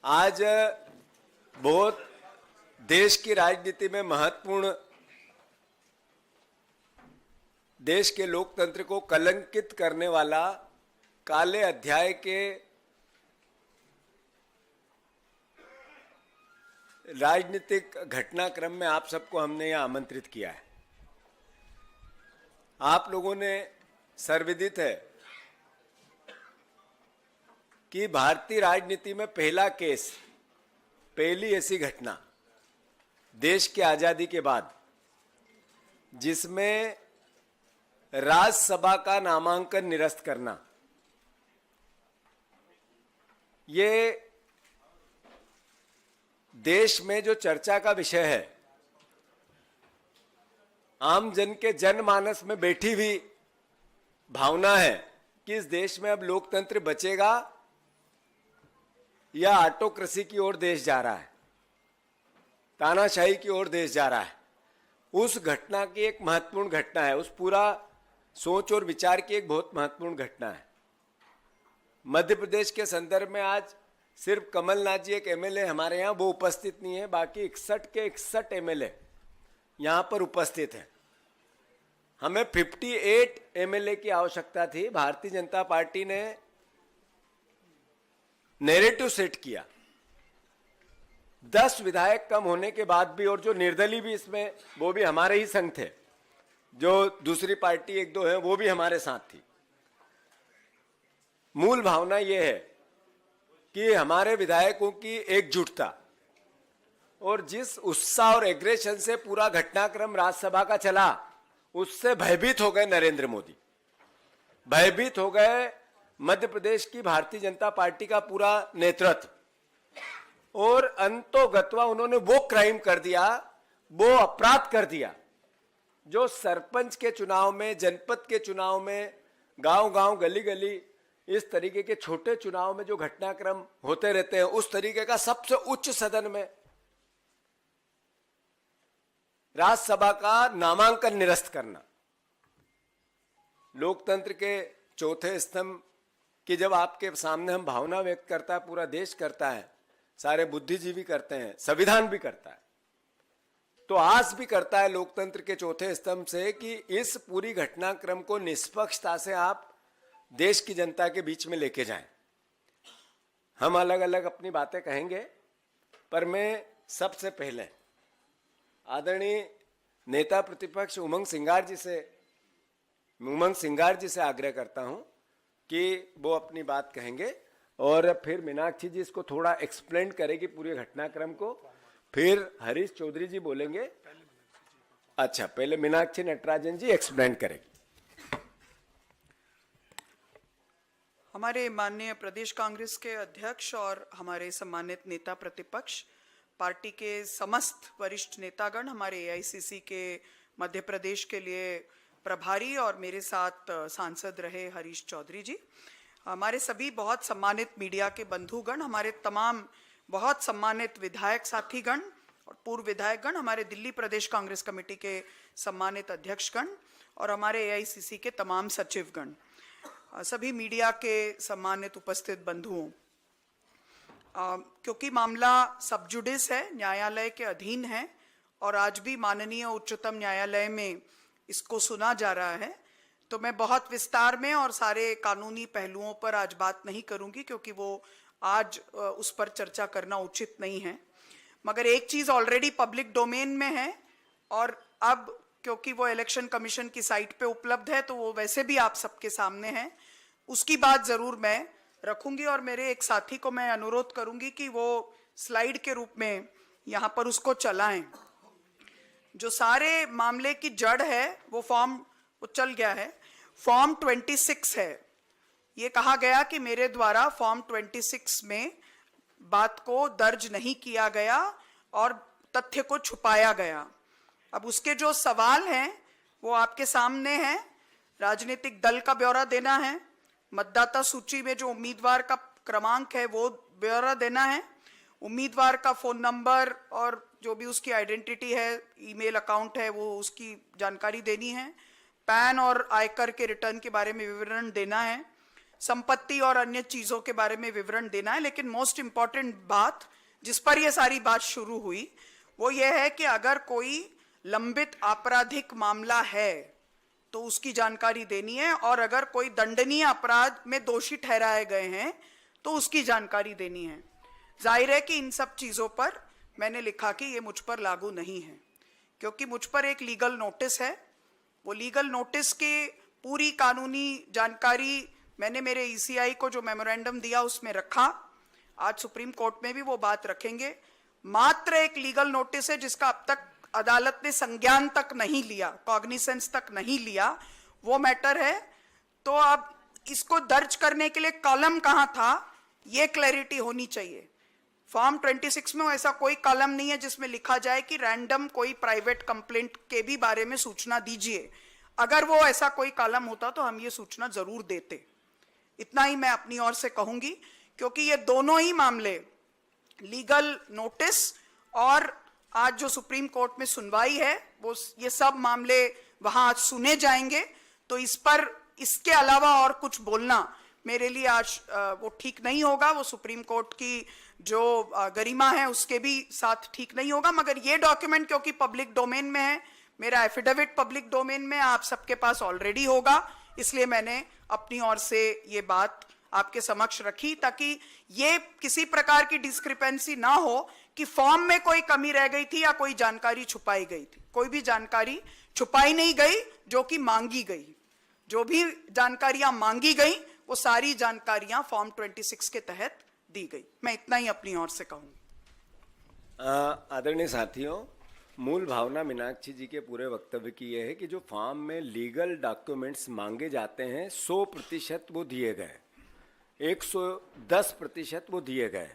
आज बहुत देश की राजनीति में महत्वपूर्ण, देश के लोकतंत्र को कलंकित करने वाला काले अध्याय के राजनीतिक घटनाक्रम में आप सबको हमने यह आमंत्रित किया है। आप लोगों ने सर्वविदित है कि भारतीय राजनीति में पहला केस, पहली ऐसी घटना देश की आजादी के बाद जिसमें राज्यसभा का नामांकन निरस्त करना, ये देश में जो चर्चा का विषय है, आम जन के जनमानस में बैठी हुई भावना है कि इस देश में अब लोकतंत्र बचेगा या ऑटोक्रेसी की ओर देश जा रहा है, तानाशाही की ओर देश जा रहा है। उस घटना की एक महत्वपूर्ण घटना है, उस पूरा सोच और विचार की एक बहुत महत्वपूर्ण घटना है। मध्य प्रदेश के संदर्भ में आज सिर्फ कमलनाथ जी एक एमएलए हमारे यहाँ, वो उपस्थित नहीं है, बाकी 61 के 61 एमएलए यहाँ पर उपस्थित हैं। हमें 58 एमएलए की आवश्यकता थी। भारतीय जनता पार्टी ने नैरेटिव सेट किया। 10 विधायक कम होने के बाद भी, और जो निर्दलीय भी इसमें, वो भी हमारे ही संग थे, जो दूसरी पार्टी एक दो है वो भी हमारे साथ थी। मूल भावना ये है कि हमारे विधायकों की एकजुटता और जिस उत्साह और एग्रेशन से पूरा घटनाक्रम राज्यसभा का चला, उससे भयभीत हो गए नरेंद्र मोदी, भयभीत हो गए मध्य प्रदेश की भारतीय जनता पार्टी का पूरा नेतृत्व, और अंतोगत्वा उन्होंने वो क्राइम कर दिया, वो अपराध कर दिया जो सरपंच के चुनाव में, जनपद के चुनाव में, गांव-गांव, गली-गली, इस तरीके के छोटे चुनाव में जो घटनाक्रम होते रहते हैं, उस तरीके का सबसे उच्च सदन में राज्यसभा का नामांकन निरस्त करना। लोकतंत्र के चौथे स्तंभ की जब आपके सामने हम भावना व्यक्त करता है, पूरा देश करता है, सारे बुद्धिजीवी करते हैं, संविधान भी करता है, तो आस भी करता है लोकतंत्र के चौथे स्तंभ से कि इस पूरी घटनाक्रम को निष्पक्षता से आप देश की जनता के बीच में लेके जाएं। हम अलग अलग अपनी बातें कहेंगे, पर मैं सबसे पहले आदरणीय नेता प्रतिपक्ष उमंग सिंगार जी से आग्रह करता हूं कि वो अपनी बात कहेंगे, और फिर मीनाक्षी जी इसको थोड़ा एक्सप्लेन करेगी पूरे घटनाक्रम को, फिर हरीश चौधरी जी बोलेंगे। अच्छा, पहले मीनाक्षी नटराजन जी एक्सप्लेन करेगी। हमारे माननीय प्रदेश कांग्रेस के अध्यक्ष और हमारे सम्मानित नेता प्रतिपक्ष, पार्टी के समस्त वरिष्ठ नेतागण, हमारे एआईसीसी के मध्य प्रदेश के लिए प्रभारी और मेरे साथ सांसद रहे हरीश चौधरी जी, हमारे सभी बहुत सम्मानित मीडिया के बंधुगण, हमारे तमाम बहुत सम्मानित विधायक साथीगण और पूर्व विधायकगण, हमारे दिल्ली प्रदेश कांग्रेस कमेटी के सम्मानित अध्यक्षगण और हमारे एआईसीसी के तमाम सचिवगण, सभी मीडिया के सम्मानित उपस्थित बंधुओं, क्योंकि मामला सब जुडिस है, न्यायालय के अधीन है और आज भी माननीय उच्चतम न्यायालय में इसको सुना जा रहा है, तो मैं बहुत विस्तार में और सारे कानूनी पहलुओं पर आज बात नहीं करूंगी, क्योंकि वो आज उस पर चर्चा करना उचित नहीं है। मगर एक चीज ऑलरेडी पब्लिक डोमेन में है, और अब क्योंकि वो इलेक्शन कमीशन की साइट पे उपलब्ध है, तो वो वैसे भी आप सबके सामने है, उसकी बात जरूर मैं रखूंगी, और मेरे एक साथी को मैं अनुरोध करूंगी कि वो स्लाइड के रूप में यहाँ पर उसको चलाएं। जो सारे मामले की जड़ है वो चल गया है, फॉर्म 26 है। ये कहा गया कि मेरे द्वारा फॉर्म 26 में बात को दर्ज नहीं किया गया और तथ्य को छुपाया गया। अब उसके जो सवाल हैं वो आपके सामने हैं। राजनीतिक दल का ब्यौरा देना है, मतदाता सूची में जो उम्मीदवार का क्रमांक है वो ब्यौरा देना है, उम्मीदवार का फोन नंबर और जो भी उसकी आइडेंटिटी है, ईमेल अकाउंट है, वो उसकी जानकारी देनी है, पैन और आयकर के रिटर्न के बारे में विवरण देना है, संपत्ति और अन्य चीजों के बारे में विवरण देना है। लेकिन मोस्ट इंपॉर्टेंट बात जिस पर यह सारी बात शुरू हुई वो ये है कि अगर कोई लंबित आपराधिक मामला है तो उसकी जानकारी देनी है, और अगर कोई दंडनीय अपराध में दोषी ठहराए गए हैं तो उसकी जानकारी देनी है। जाहिर है कि इन सब चीजों पर मैंने लिखा कि ये मुझ पर लागू नहीं है, क्योंकि मुझ पर एक लीगल नोटिस है। वो लीगल नोटिस के पूरी कानूनी जानकारी मैंने मेरे ईसीआई को जो मेमोरेंडम दिया उसमें रखा। आज सुप्रीम कोर्ट में भी वो बात रखेंगे। मात्र एक लीगल नोटिस है जिसका अब तक अदालत ने संज्ञान तक नहीं लिया, कॉग्निसेंस तक नहीं लिया, वो मैटर है। तो अब इसको दर्ज करने के लिए कॉलम कहां था, ये क्लैरिटी होनी चाहिए। फॉर्म 26 में ऐसा कोई कॉलम नहीं है जिसमें लिखा जाए कि रैंडम कोई प्राइवेट कंप्लेंट के भी बारे में सूचना दीजिए। अगर वो ऐसा कोई कॉलम होता तो हम ये सूचना जरूर देते। इतना ही मैं अपनी ओर से कहूंगी, क्योंकि ये दोनों ही मामले, लीगल नोटिस और आज जो सुप्रीम कोर्ट में सुनवाई है, वो ये सब मामले वहां आज सुने जाएंगे। तो इस पर इसके अलावा और कुछ बोलना मेरे लिए आज वो ठीक नहीं होगा। वो सुप्रीम कोर्ट की जो गरिमा है उसके भी साथ ठीक नहीं होगा। मगर ये डॉक्यूमेंट क्योंकि पब्लिक डोमेन में है, मेरा एफिडेविट पब्लिक डोमेन में आप सबके पास ऑलरेडी होगा, इसलिए मैंने अपनी ओर से ये बात आपके समक्ष रखी, ताकि ये किसी प्रकार की डिस्क्रिपेंसी ना हो कि फॉर्म में कोई कमी रह गई थी या कोई जानकारी छुपाई गई थी। कोई भी जानकारी छुपाई नहीं गई, जो कि मांगी गई। जो भी जानकारियां मांगी गई वो सारी जानकारियां फॉर्म 26 के तहत दी गई। मैं इतना ही अपनी ओर से कहूंगी। आदरणीय साथियों, मूल भावना मीनाक्षी जी के पूरे वक्तव्य की यह है कि जो फॉर्म में लीगल डॉक्यूमेंट्स मांगे जाते हैं 100% वो दिए गए, 110% वो दिए गए।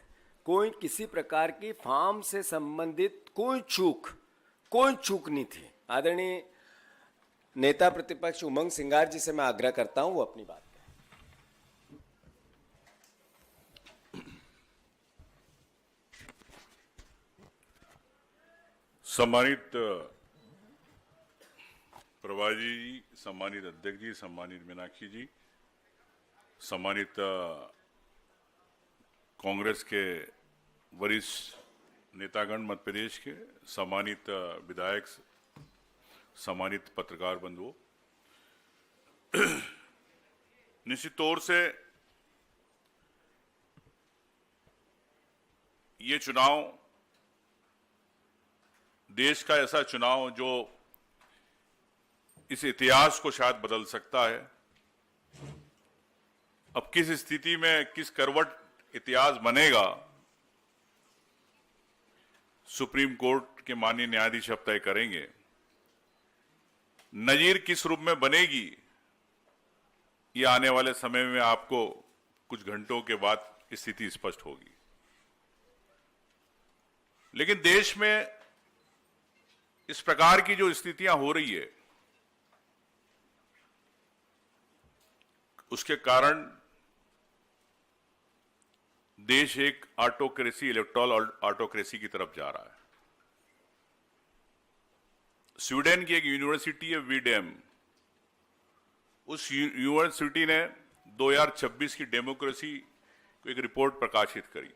कोई किसी प्रकार की फॉर्म से संबंधित कोई चूक नहीं थी। आदरणीय नेता प्रतिपक्ष उमंग सिंगार जी से मैं आग्रह करता हूं वो अपनी बात करें। सम्मानित प्रभाजी जी, सम्मानित अध्यक्ष जी, सम्मानित मीनाक्षी जी, सम्मानित कांग्रेस के वरिष्ठ नेतागण मध्य प्रदेश के, सम्मानित विधायक, सम्मानित पत्रकार बंधुओं, निश्चित तौर से ये चुनाव देश का ऐसा चुनाव जो इस इतिहास को शायद बदल सकता है। अब किस स्थिति में किस करवट इतिहास बनेगा, सुप्रीम कोर्ट के माननीय न्यायाधीश अब तय करेंगे। नजीर किस रूप में बनेगी, ये आने वाले समय में आपको कुछ घंटों के बाद स्थिति स्पष्ट होगी। लेकिन देश में इस प्रकार की जो स्थितियां हो रही है, उसके कारण देश एक ऑटोक्रेसी, इलेक्टोरल ऑटोक्रेसी की तरफ जा रहा है। स्वीडन की एक यूनिवर्सिटी है वीडेम, उस यूनिवर्सिटी ने 2026 की डेमोक्रेसी को एक रिपोर्ट प्रकाशित करी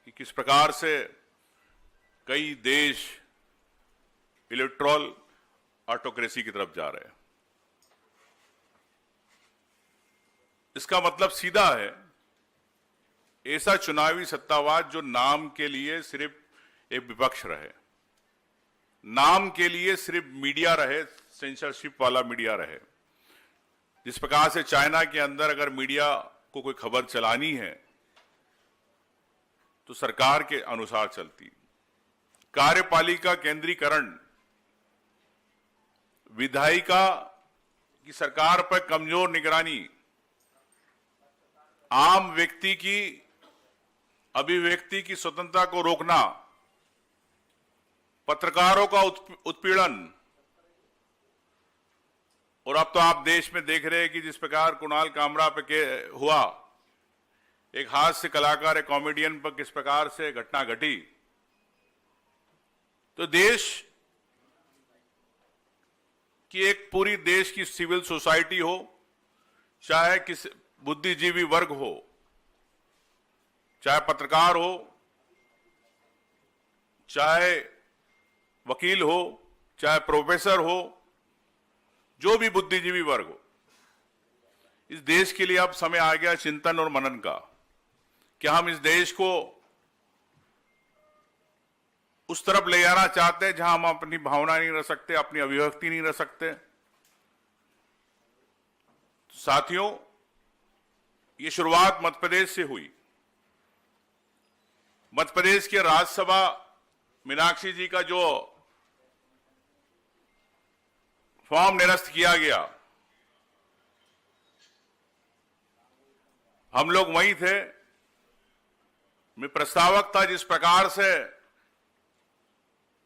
कि किस प्रकार से कई देश इलेक्टोरल ऑटोक्रेसी की तरफ जा रहे हैं। इसका मतलब सीधा है, ऐसा चुनावी सत्तावाद जो नाम के लिए सिर्फ एक विपक्ष रहे, नाम के लिए सिर्फ मीडिया रहे, सेंसरशिप वाला मीडिया रहे। जिस प्रकार से चाइना के अंदर अगर मीडिया को कोई खबर चलानी है तो सरकार के अनुसार चलती। कार्यपालिका केंद्रीकरण, विधायिका की सरकार पर कमजोर निगरानी, आम व्यक्ति की अभिव्यक्ति की स्वतंत्रता को रोकना, पत्रकारों का उत्पीड़न, और अब तो आप देश में देख रहे हैं कि जिस प्रकार कुणाल कामरा पे हुआ, एक हास्य कलाकार, एक कॉमेडियन पर किस प्रकार से घटना घटी। तो देश की एक पूरी देश की सिविल सोसाइटी हो, चाहे बुद्धिजीवी वर्ग हो, चाहे पत्रकार हो, चाहे वकील हो, चाहे प्रोफेसर हो, जो भी बुद्धिजीवी वर्ग हो, इस देश के लिए अब समय आ गया चिंतन और मनन का कि हम इस देश को उस तरफ ले जाना चाहते हैं जहां हम अपनी भावना नहीं रह सकते, अपनी अभिव्यक्ति नहीं रह सकते। साथियों, ये शुरुआत मध्य प्रदेश से हुई। मध्य प्रदेश के राज्यसभा मीनाक्षी जी का जो फॉर्म निरस्त किया गया, हम लोग वहीं थे। मैं प्रस्तावक था। जिस प्रकार से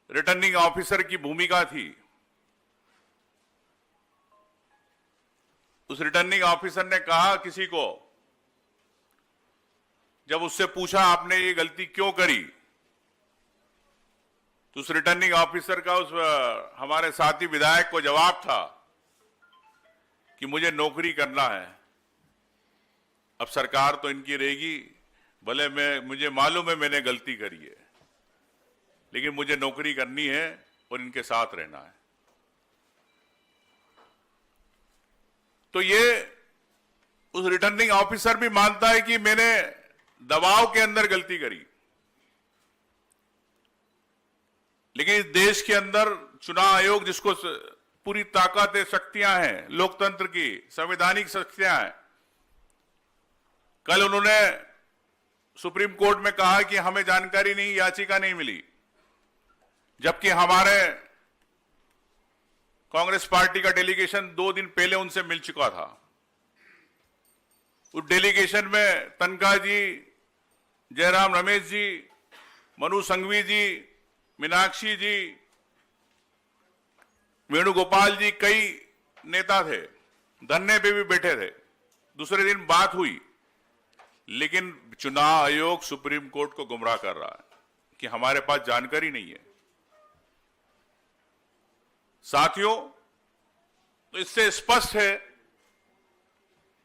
रिटर्निंग ऑफिसर की भूमिका थी, उस रिटर्निंग ऑफिसर ने कहा किसी को, जब उससे पूछा आपने ये गलती क्यों करी, तो उस रिटर्निंग ऑफिसर का उस हमारे साथी विधायक को जवाब था कि मुझे नौकरी करना है। अब सरकार तो इनकी रहेगी, भले मुझे मालूम है मैंने गलती करी है, लेकिन मुझे नौकरी करनी है और इनके साथ रहना है। तो ये उस रिटर्निंग ऑफिसर भी मानता है कि मैंने दबाव के अंदर गलती करी। लेकिन इस देश के अंदर चुनाव आयोग, जिसको पूरी ताकत शक्तियां हैं, लोकतंत्र की संवैधानिक शक्तियां हैं, कल उन्होंने सुप्रीम कोर्ट में कहा कि हमें जानकारी नहीं, याचिका नहीं मिली, जबकि हमारे कांग्रेस पार्टी का डेलीगेशन 2 दिन पहले उनसे मिल चुका था। उस डेलीगेशन में तनखा जी, जयराम रमेश जी, मनु संघवी जी, मीनाक्षी जी, वेणुगोपाल जी, कई नेता थे, धरने पे भी बैठे थे। दूसरे दिन बात हुई, लेकिन चुनाव आयोग सुप्रीम कोर्ट को गुमराह कर रहा है कि हमारे पास जानकारी नहीं है। साथियों, तो इससे स्पष्ट है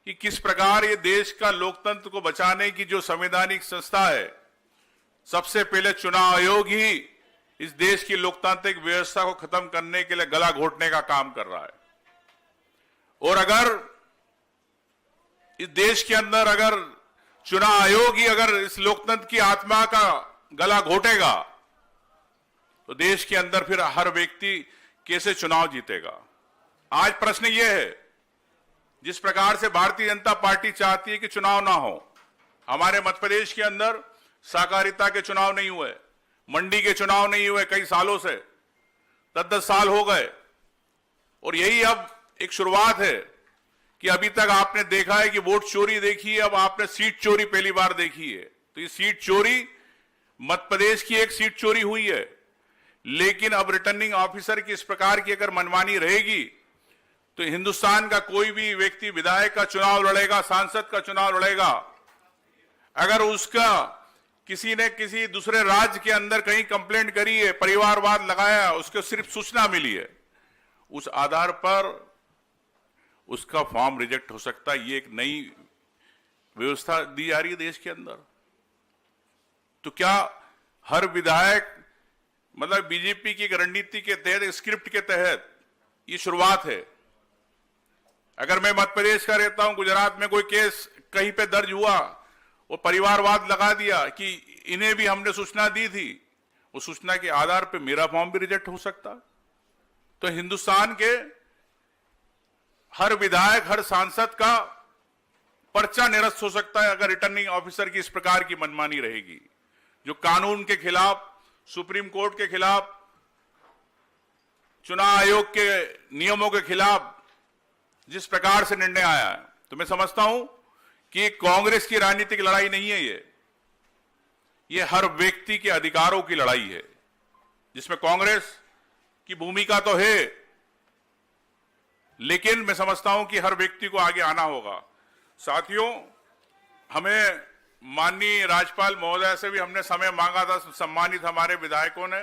कि किस प्रकार ये देश का लोकतंत्र को बचाने की जो संवैधानिक संस्था है, सबसे पहले चुनाव आयोग ही इस देश की लोकतांत्रिक व्यवस्था को खत्म करने के लिए गला घोटने का काम कर रहा है। और अगर इस देश के अंदर अगर चुनाव आयोग ही अगर इस लोकतंत्र की आत्मा का गला घोटेगा, तो देश के अंदर फिर हर व्यक्ति कैसे चुनाव जीतेगा। आज प्रश्न यह है, जिस प्रकार से भारतीय जनता पार्टी चाहती है कि चुनाव ना हो, हमारे मध्य प्रदेश के अंदर सहकारिता के चुनाव नहीं हुए, मंडी के चुनाव नहीं हुए, कई सालों से 10-10 साल हो गए, और यही अब एक शुरुआत है कि अभी तक आपने देखा है कि वोट चोरी देखी है, अब आपने सीट चोरी पहली बार देखी है। तो ये सीट चोरी, मध्य प्रदेश की एक सीट चोरी हुई है, लेकिन अब रिटर्निंग ऑफिसर की इस प्रकार की अगर मनमानी रहेगी, तो हिंदुस्तान का कोई भी व्यक्ति विधायक का चुनाव लड़ेगा, सांसद का चुनाव लड़ेगा, अगर उसका किसी ने किसी दूसरे राज्य के अंदर कहीं कंप्लेंट करी है, परिवारवाद लगाया, उसको सिर्फ सूचना मिली है, उस आधार पर उसका फॉर्म रिजेक्ट हो सकता है। ये एक नई व्यवस्था दी जा रही है देश के अंदर। तो क्या हर विधायक, मतलब बीजेपी की रणनीति के तहत, स्क्रिप्ट के तहत ये शुरुआत है। अगर मैं मध्य प्रदेश का रहता हूं, गुजरात में कोई केस कहीं पे दर्ज हुआ और परिवारवाद लगा दिया कि इन्हें भी हमने सूचना दी थी, उस सूचना के आधार पे मेरा फॉर्म भी रिजेक्ट हो सकता। तो हिंदुस्तान के हर विधायक, हर सांसद का पर्चा निरस्त हो सकता है अगर रिटर्निंग ऑफिसर की इस प्रकार की मनमानी रहेगी, जो कानून के खिलाफ, सुप्रीम कोर्ट के खिलाफ, चुनाव आयोग के नियमों के खिलाफ जिस प्रकार से निर्णय आया है। तो मैं समझता हूं कि कांग्रेस की राजनीतिक लड़ाई नहीं है ये हर व्यक्ति के अधिकारों की लड़ाई है, जिसमें कांग्रेस की भूमिका तो है, लेकिन मैं समझता हूं कि हर व्यक्ति को आगे आना होगा। साथियों, हमें माननीय राज्यपाल महोदय से भी हमने समय मांगा था, सम्मानित हमारे विधायकों ने,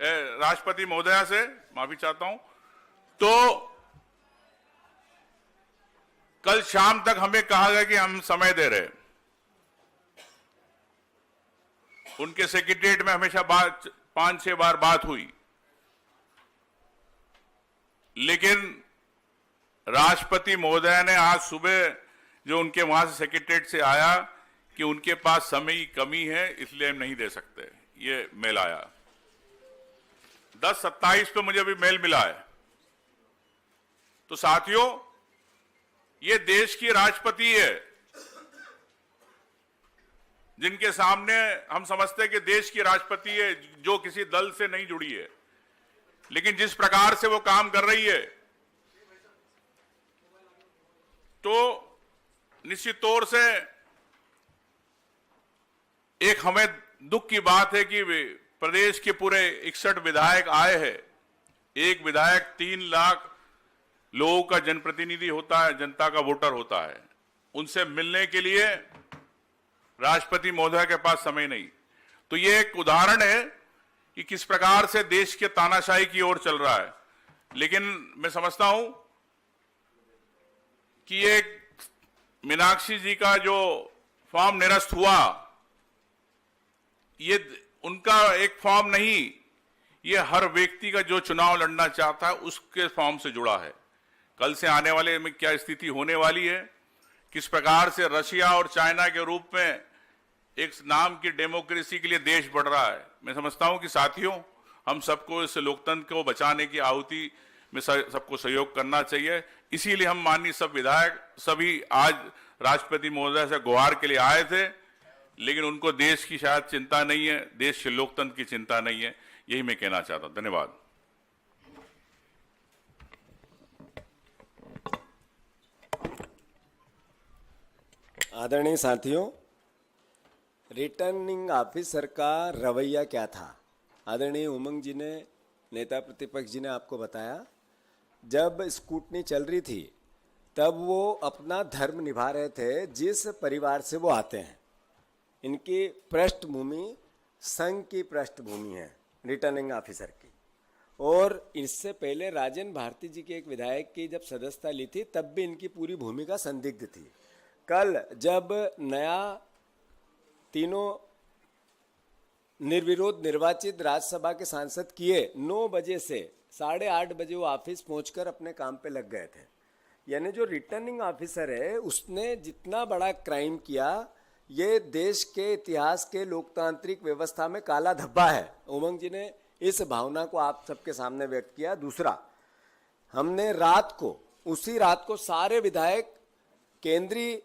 राष्ट्रपति महोदया से माफी चाहता हूं। तो कल शाम तक हमें कहा गया कि हम समय दे रहे हैं। उनके सेक्रेटरीट में हमेशा 5-6 बार बात हुई, लेकिन राष्ट्रपति महोदय ने आज सुबह जो उनके वहां से सेक्रेटरीट से आया कि उनके पास समय की कमी है, इसलिए हम नहीं दे सकते। ये मेल आया 10/27 पे, मुझे अभी मेल मिला है। तो साथियों, ये देश की राष्ट्रपति है जिनके सामने हम समझते हैं कि देश की राष्ट्रपति है, जो किसी दल से नहीं जुड़ी है, लेकिन जिस प्रकार से वो काम कर रही है, तो निश्चित तौर से एक हमें दुख की बात है कि प्रदेश के पूरे 61 विधायक आए हैं। एक विधायक 3 लाख लोगों का जनप्रतिनिधि होता है, जनता का वोटर होता है। उनसे मिलने के लिए राष्ट्रपति महोदय के पास समय नहीं। तो ये एक उदाहरण है कि किस प्रकार से देश के तानाशाही की ओर चल रहा है। लेकिन मैं समझता हूं कि ये मीनाक्षी जी का जो फॉर्म निरस्त हुआ, ये उनका एक फॉर्म नहीं, ये हर व्यक्ति का जो चुनाव लड़ना चाहता है उसके फॉर्म से जुड़ा है। कल से आने वाले में क्या स्थिति होने वाली है, किस प्रकार से रशिया और चाइना के रूप में एक नाम की डेमोक्रेसी के लिए देश बढ़ रहा है। मैं समझता हूं कि साथियों, हम सबको इस लोकतंत्र को बचाने की आहुति में सबको सहयोग करना चाहिए। इसीलिए हम माननीय सब विधायक सभी आज राष्ट्रपति महोदय से गुहार के लिए आए थे, लेकिन उनको देश की शायद चिंता नहीं है, देश के लोकतंत्र की चिंता नहीं है। यही मैं कहना चाहता हूं। धन्यवाद। आदरणीय साथियों, रिटर्निंग ऑफिसर का रवैया क्या था? आदरणीय उमंग जी ने, नेता प्रतिपक्ष जी ने आपको बताया, जब स्कूटनी चल रही थी तब वो अपना धर्म निभा रहे थे जिस परिवार से वो आते हैं। इनकी पृष्ठभूमि संघ की पृष्ठभूमि है रिटर्निंग ऑफिसर की। और इससे पहले राजेंद्र भारती जी के एक विधायक की जब सदस्यता ली थी तब भी इनकी पूरी भूमिका संदिग्ध थी। कल जब नया तीनों निर्विरोध निर्वाचित राज्यसभा के सांसद किए, 9 बजे से 8:30 बजे वो ऑफिस पहुंचकर अपने काम पे लग गए थे। यानी जो रिटर्निंग ऑफिसर है उसने जितना बड़ा क्राइम किया, ये देश के इतिहास के लोकतांत्रिक व्यवस्था में काला धब्बा है। उमंग जी ने इस भावना को आप सबके सामने व्यक्त किया। दूसरा, हमने उसी रात को सारे विधायक केंद्रीय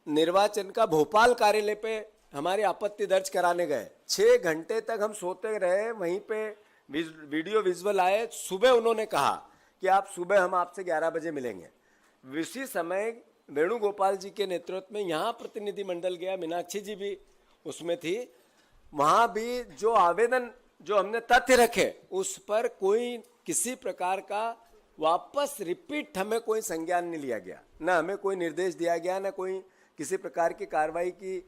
निर्वाचन का भोपाल कार्यालय पे हमारी आपत्ति दर्ज कराने गए। 6 घंटे तक हम सोते रहे, वहीं पे वीडियो विजुअल आए। सुबह उन्होंने कहा कि आप सुबह हम आपसे 11 बजे मिलेंगे। उसी समय वेणुगोपाल जी के नेतृत्व में यहाँ प्रतिनिधिमंडल गया, मीनाक्षी जी भी उसमें थी। वहाँ भी जो आवेदन, जो हमने तथ्य रखे, उस पर कोई किसी प्रकार का वापस रिपीट हमें कोई संज्ञान नहीं लिया गया, ना हमें कोई निर्देश दिया गया, ना कोई किसी प्रकार की कार्रवाई की।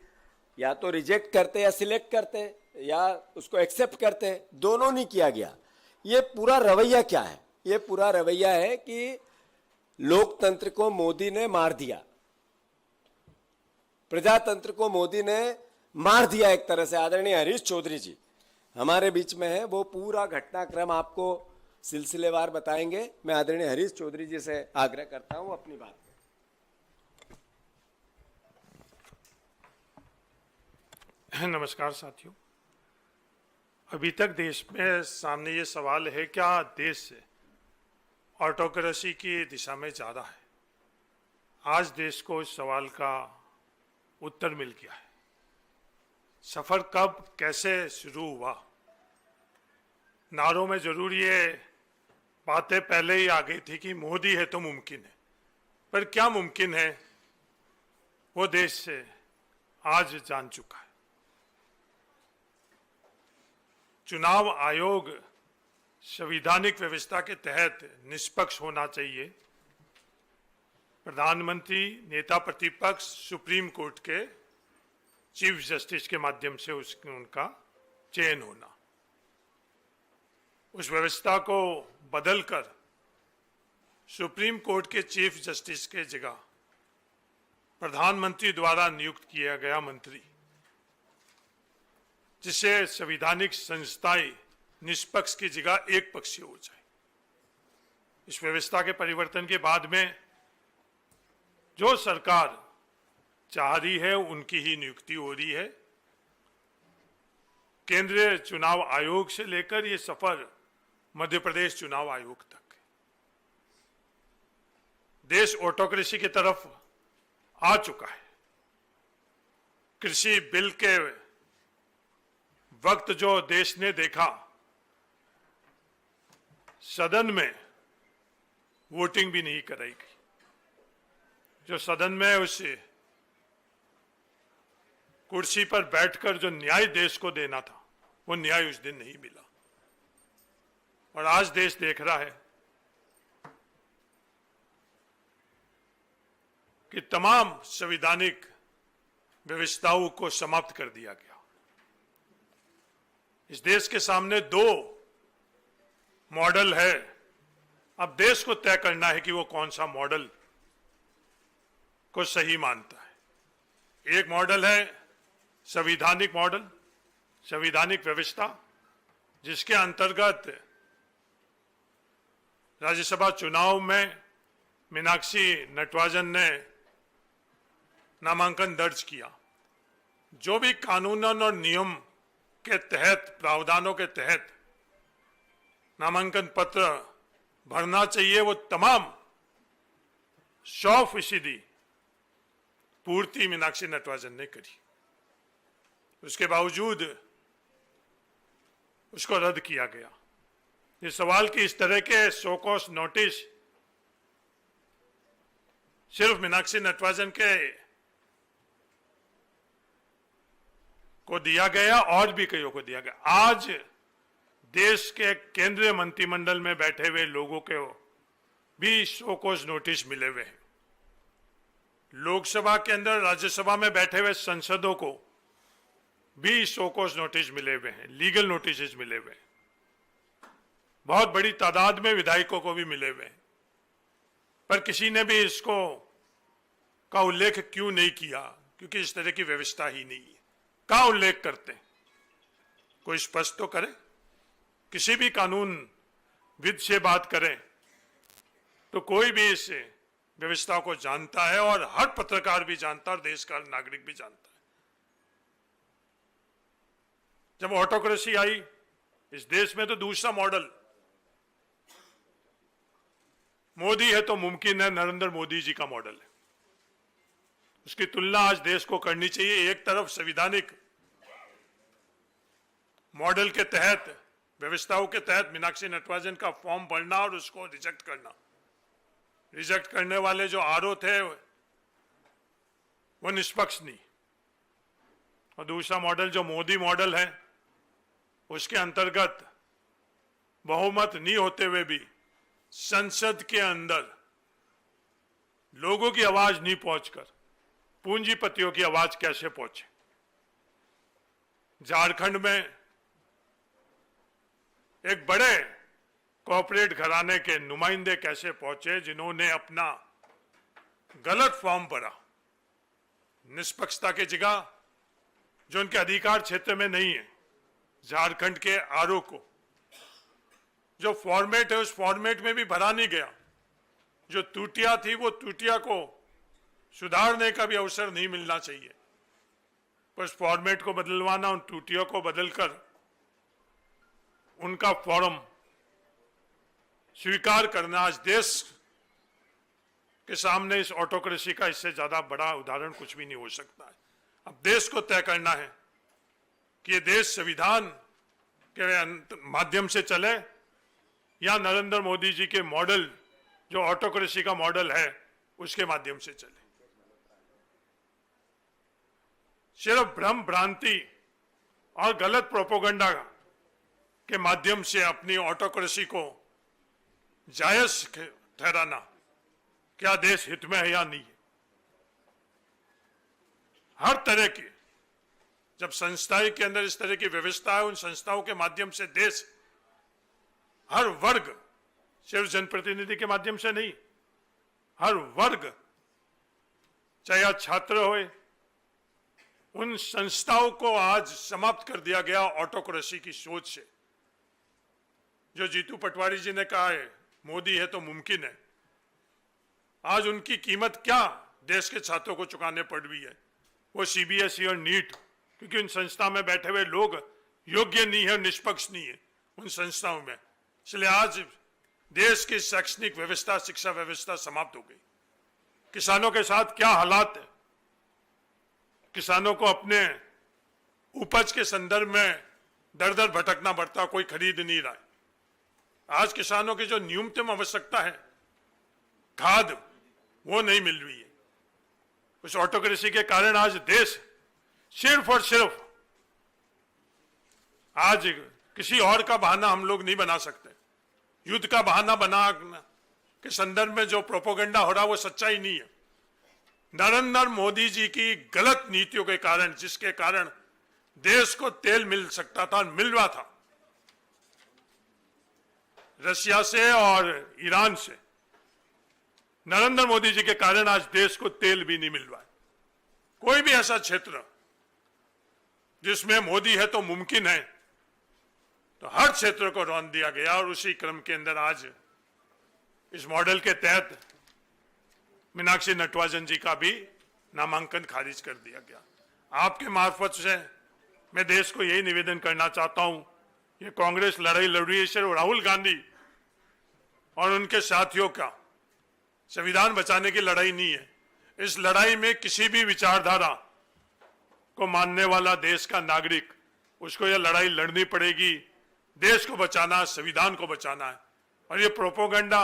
या तो रिजेक्ट करते या सिलेक्ट करते या उसको एक्सेप्ट करते, दोनों नहीं किया गया। ये पूरा रवैया क्या है? ये पूरा रवैया है कि लोकतंत्र को मोदी ने मार दिया, प्रजातंत्र को मोदी ने मार दिया एक तरह से। आदरणीय हरीश चौधरी जी हमारे बीच में है, वो पूरा घटनाक्रम आपको सिलसिलेवार बताएंगे। मैं आदरणीय हरीश चौधरी जी से आग्रह करता हूं अपनी बात। नमस्कार साथियों, अभी तक देश में सामने ये सवाल है, क्या देश ऑटोक्रेसी की दिशा में जा रहा है? आज देश को इस सवाल का उत्तर मिल गया है। सफर कब कैसे शुरू हुआ, नारों में जरूर ये बातें पहले ही आ गई थी कि मोदी है तो मुमकिन है, पर क्या मुमकिन है वो देश से आज जान चुका है। चुनाव आयोग संवैधानिक व्यवस्था के तहत निष्पक्ष होना चाहिए। प्रधानमंत्री, नेता प्रतिपक्ष, सुप्रीम कोर्ट के चीफ जस्टिस के माध्यम से उनका चयन होना, उस व्यवस्था को बदलकर सुप्रीम कोर्ट के चीफ जस्टिस के जगह प्रधानमंत्री द्वारा नियुक्त किया गया मंत्री, जिससे संवैधानिक संस्थाएं निष्पक्ष की जगह एक पक्षीय हो जाए। इस व्यवस्था के परिवर्तन के बाद में जो सरकार चाह रही है उनकी ही नियुक्ति हो रही है। केंद्रीय चुनाव आयोग से लेकर ये सफर मध्य प्रदेश चुनाव आयोग तक, देश ऑटोक्रेसी की तरफ आ चुका है। कृषि बिल के वक्त जो देश ने देखा, सदन में वोटिंग भी नहीं कराई गई। जो सदन में उस कुर्सी पर बैठकर जो न्याय देश को देना था, वो न्याय उस दिन नहीं मिला। और आज देश देख रहा है कि तमाम संवैधानिक व्यवस्थाओं को समाप्त कर दिया गया। इस देश के सामने दो मॉडल है। अब देश को तय करना है कि वो कौन सा मॉडल को सही मानता है। एक मॉडल है संवैधानिक मॉडल, संवैधानिक व्यवस्था, जिसके अंतर्गत राज्यसभा चुनाव में मीनाक्षी नटराजन ने नामांकन दर्ज किया। जो भी कानूनन और नियम के तहत, प्रावधानों के तहत नामांकन पत्र भरना चाहिए, वो तमाम 100% पूर्ति मीनाक्षी नटराजन ने करी। उसके बावजूद उसको रद्द किया गया। ये सवाल कि इस तरह के शो कॉज नोटिस सिर्फ मीनाक्षी नटराजन को दिया गया और भी कईयों को दिया गया। आज देश के केंद्रीय मंत्रिमंडल में बैठे हुए लोगों के भी शो कॉज नोटिस मिले हुए हैं। लोकसभा के अंदर, राज्यसभा में बैठे हुए सांसदों को भी शो कॉज नोटिस मिले हुए हैं, लीगल नोटिस मिले हुए हैं। बहुत बड़ी तादाद में विधायकों को भी मिले हुए हैं। पर किसी ने भी इसको का उल्लेख क्यों नहीं किया? क्योंकि इस तरह की व्यवस्था ही नहीं है। कहां उल्लेख करते हैं? कोई स्पष्ट तो करे। किसी भी कानून विद से बात करें तो कोई भी इस व्यवस्था को जानता है, और हर पत्रकार भी जानता है, और देश का नागरिक भी जानता है। जब ऑटोक्रेसी आई इस देश में, तो दूसरा मॉडल मोदी है तो मुमकिन है, नरेंद्र मोदी जी का मॉडल है। उसकी तुलना आज देश को करनी चाहिए। एक तरफ संवैधानिक मॉडल के तहत, व्यवस्थाओं के तहत मीनाक्षी नटराजन का फॉर्म भरना और उसको रिजेक्ट करना। रिजेक्ट करने वाले जो आरोप थे वो निष्पक्ष नहीं। और दूसरा मॉडल जो मोदी मॉडल है, उसके अंतर्गत बहुमत नहीं होते हुए भी संसद के अंदर लोगों की आवाज नहीं पहुंचकर पूंजीपतियों की आवाज कैसे पहुंचे। झारखंड में एक बड़े कॉर्पोरेट घराने के नुमाइंदे कैसे पहुंचे, जिन्होंने अपना गलत फॉर्म भरा, निष्पक्षता की जगह, जो उनके अधिकार क्षेत्र में नहीं है। झारखंड के आरओ को जो फॉर्मेट है, उस फॉर्मेट में भी भरा नहीं गया। जो त्रुटियां थी, वो त्रुटियां को सुधारने का भी अवसर नहीं मिलना चाहिए। पर उस फॉर्मेट को बदलवाना, उन त्रुटियों को बदलकर उनका फॉर्म स्वीकार करना, आज देश के सामने इस ऑटोक्रेसी का इससे ज्यादा बड़ा उदाहरण कुछ भी नहीं हो सकता है। अब देश को तय करना है कि ये देश संविधान के माध्यम से चले या नरेंद्र मोदी जी के मॉडल, जो ऑटोक्रेसी का मॉडल है, उसके माध्यम से चले। सिर्फ भ्रम भ्रांति और गलत प्रोपोगंडा के माध्यम से अपनी ऑटोक्रेसी को जायज ठहराना क्या देश हित में है या नहीं है। हर तरह की जब संस्थाएं के अंदर इस तरह की व्यवस्था है, उन संस्थाओं के माध्यम से देश, हर वर्ग, सिर्फ जनप्रतिनिधि के माध्यम से नहीं, हर वर्ग चाहे आज छात्र होए, उन संस्थाओं को आज समाप्त कर दिया गया ऑटोक्रेसी की सोच से। जो जीतू पटवारी जी ने कहा है मोदी है तो मुमकिन है, आज उनकी कीमत क्या देश के छात्रों को चुकाने पड़ रही है, वो सीबीएसई और नीट, क्योंकि उन संस्था में बैठे हुए लोग योग्य नहीं है, निष्पक्ष नहीं है उन संस्थाओं में। इसलिए आज देश की शैक्षणिक व्यवस्था, शिक्षा व्यवस्था समाप्त हो गई। किसानों के साथ क्या हालात है, किसानों को अपने उपज के संदर्भ में दर दर भटकना पड़ता, कोई खरीद नहीं रहा है। आज किसानों की जो न्यूनतम आवश्यकता है खाद, वो नहीं मिल रही है। उस ऑटोक्रेसी के कारण आज देश सिर्फ और सिर्फ, आज किसी और का बहाना हम लोग नहीं बना सकते। युद्ध का बहाना बना के संदर्भ में जो प्रोपोगंडा हो रहा वो सच्चाई नहीं है। नरेंद्र मोदी जी की गलत नीतियों के कारण, जिसके कारण देश को तेल मिल सकता था, मिल रहा था रशिया से और ईरान से, नरेंद्र मोदी जी के कारण आज देश को तेल भी नहीं मिल रहा है। कोई भी ऐसा क्षेत्र जिसमें मोदी है तो मुमकिन है, तो हर क्षेत्र को रौंद दिया गया। और उसी क्रम के अंदर आज इस मॉडल के तहत मीनाक्षी नटराजन जी का भी नामांकन खारिज कर दिया गया। आपके मार्फत से मैं देश को यही निवेदन करना चाहता हूं, ये कांग्रेस लड़ाई लड़ रही है सिर्फ राहुल गांधी और उनके साथियों का संविधान बचाने की लड़ाई नहीं है। इस लड़ाई में किसी भी विचारधारा को मानने वाला देश का नागरिक, उसको यह लड़ाई लड़नी पड़ेगी। देश को बचाना, संविधान को बचाना है। और ये प्रोपोगंडा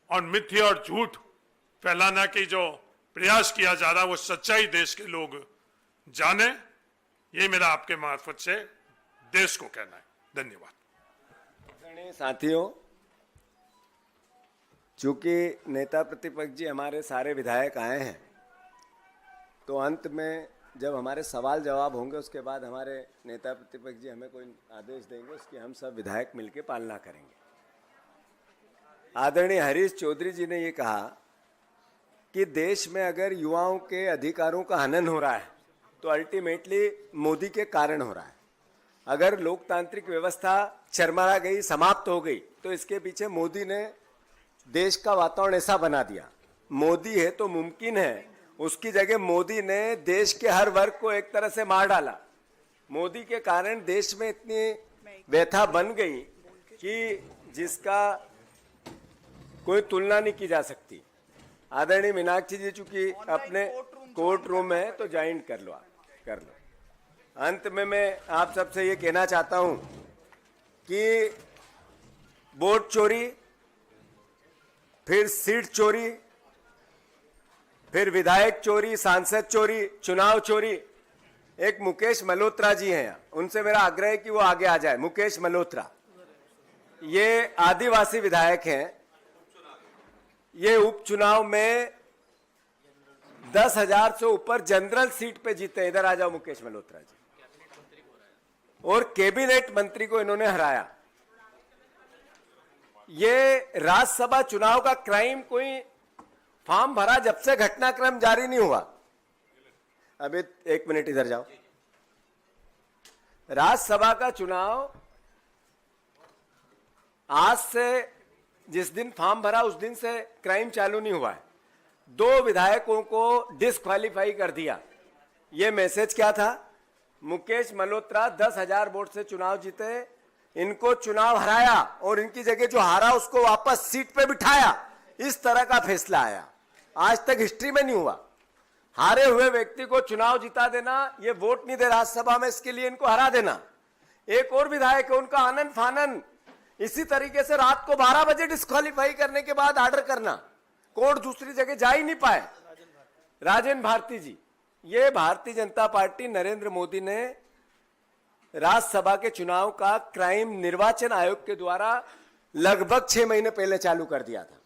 और मिथ्या और झूठ फैलाना की जो प्रयास किया जा रहा है, वो सच्चाई देश के लोग जाने, ये मेरा आपके मार्फत से देश को कहना है। धन्यवाद। साथियों, चूंकि नेता प्रतिपक्ष जी हमारे सारे विधायक आए हैं, तो अंत में जब हमारे सवाल जवाब होंगे उसके बाद हमारे नेता प्रतिपक्ष जी हमें कोई आदेश देंगे, उसकी हम सब विधायक मिलकर पालना करेंगे। आदरणीय हरीश चौधरी जी ने ये कहा कि देश में अगर युवाओं के अधिकारों का हनन हो रहा है तो अल्टीमेटली मोदी के कारण हो रहा है। अगर लोकतांत्रिक व्यवस्था चरमरा गई, समाप्त हो गई, तो इसके पीछे मोदी ने देश का वातावरण ऐसा बना दिया। मोदी है तो मुमकिन है, उसकी जगह मोदी ने देश के हर वर्ग को एक तरह से मार डाला। मोदी के कारण देश में इतनी व्यथा बन गई कि जिसका कोई तुलना नहीं की जा सकती। आदरणीय मीनाक्षी जी चूंकि अपने कोर्ट रूम में है तो ज्वाइन कर लो, कर लो। अंत में मैं आप सबसे ये कहना चाहता हूं कि वोट चोरी, फिर सीट चोरी, फिर विधायक चोरी, सांसद चोरी, चुनाव चोरी। एक मुकेश मल्होत्रा जी हैं, उनसे मेरा आग्रह है कि वो आगे आ जाए। मुकेश मल्होत्रा, ये आदिवासी विधायक हैं। ये उपचुनाव में 10,000 से ऊपर जनरल सीट पे जीते। इधर आ जाओ मुकेश मल्होत्रा जी। और कैबिनेट मंत्री को इन्होंने हराया। ये राज्यसभा चुनाव का क्राइम कोई फॉर्म भरा जब से घटनाक्रम जारी नहीं हुआ। अभी एक मिनट इधर जाओ। राज्यसभा का चुनाव आज से, जिस दिन फॉर्म भरा उस दिन से क्राइम चालू नहीं हुआ है। 2 विधायकों को डिस्क्वालीफाई कर दिया। ये मैसेज क्या था? मुकेश मल्होत्रा 10,000 वोट से चुनाव जीते, इनको चुनाव हराया और इनकी जगह जो हारा उसको वापस सीट पे बिठाया। इस तरह का फैसला आया, आज तक हिस्ट्री में नहीं हुआ। हारे हुए व्यक्ति को चुनाव जिता देना, ये वोट नहीं दे राज्यसभा में, इसके लिए इनको हरा देना। एक और विधायक है, उनका आनंद फानन इसी तरीके से रात को 12 बजे डिस्क्वालीफाई करने के बाद ऑर्डर करना, कोर्ट दूसरी जगह जा ही नहीं पाए। राजेंद्र भारती जी, ये भारतीय जनता पार्टी नरेंद्र मोदी ने राज्यसभा के चुनाव का क्राइम निर्वाचन आयोग के द्वारा लगभग 6 महीने पहले चालू कर दिया था।